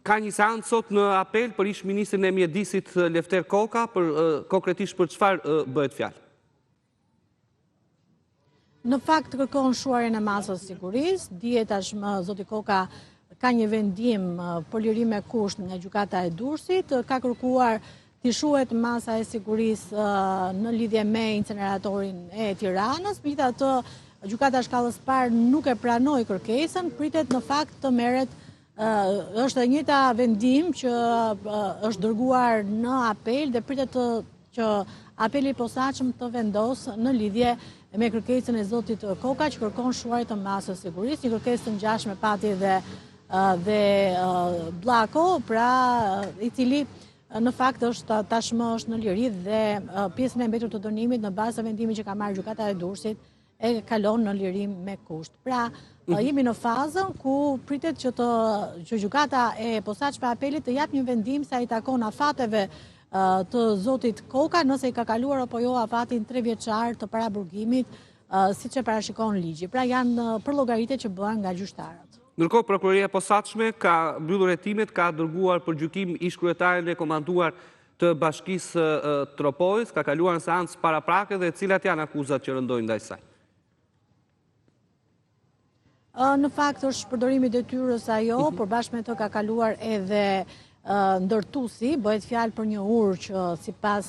Ka një seancë sot në apel për ish-ministrin e mjedisit Lefter Koka, konkretisht për çfarë bëhet fjalë? Në fakt kërkon shuarjen e masës sigurisë, dihet tashmë zoti Koka ka një vendim për lirim me kusht nga gjykata e Durrësit, ka kërkuar të shuhet masa e sigurisë në lidhje me inceneratorin e Tiranës, megjithatë gjykata shkallës parë nuk e pranoi kërkesën, pritet në fakt të merret është e njëjta vendim që është dërguar në apel dhe pritet që apeli i posaçëm të vendosë në lidhje me kërkesën e zotit Koka që kërkon shuarje të masës sigurisë, një kërkesë të ngjashme pati dhe Bllako, pra i cili në fakt është tashmë është në liri dhe pjesën e mbetur të dënimit në bazë të vendimit që ka marrë gjykata e Durrësit e kalon në lirim me kusht. Pra, jemi në fazën ku pritet që gjykata e posaçme apelit të jap një vendim sa i takon afateve të zotit Koka, nëse i ka kaluar apo jo afatin 3 vjeçar të paraburgimit, siç e parashikon ligji. Pra janë përllogaritë që bëhen nga gjyqtarët. Ndërkohë, prokuroria e posaçme ka mbyllur hetimet, ka dërguar për gjykim ish-kryetarin e komanduar të bashkisë Tropojës, ka kaluar në seancë paraprake dhe cilat janë akuzat që rëndojnë ndaj saj. Në fakt është përdorimi i detyrës ajo, por bashkë me të ka kaluar edhe ndërtuesi, bëhet fjalë për një urë që sipas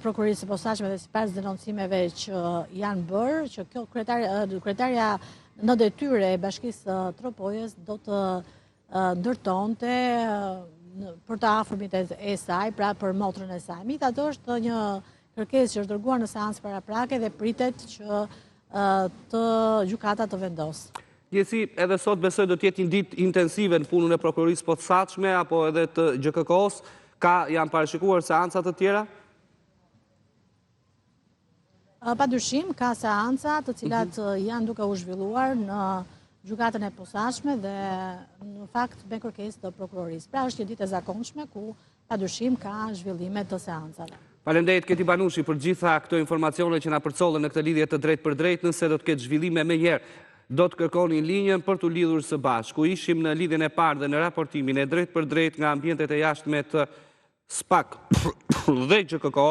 prokurorisë së posaçme dhe sipas denoncimeve që janë bërë, që kjo kryetarja në detyrë e bashkisë Tropojës do të ndërtonte për të afërmit e saj, pra për motrën e saj. Megjithatë është një kërkesë që është dërguar në seancë paraprake dhe pritet që të gjykata të vendosë. Gjesi, edhe sot besoj do të jetë një ditë intensive në punën e prokurorisë posaçme apo edhe të GKK-s, janë parashikuar seanca të tjera? Padyshim ka seanca të cilat janë duke u zhvilluar në gjykatën e posaçme dhe në fakt me kërkesë të prokurorisë. Pra është një ditë e zakonshme ku padyshim ka zhvillime të seancave. Faleminderit Keti Banushi për gjitha këto informacione që na përcollën në këtë lidhje të drejtë për drejtë, nëse do të ketë zhvillime menjëherë, do të kërkoni linjën për të lidhur së bashku. Ishim në lidhjen e parë dhe në raportimin e drejtë për drejtë nga ambientet e jashtme të SPAK dhe GKK.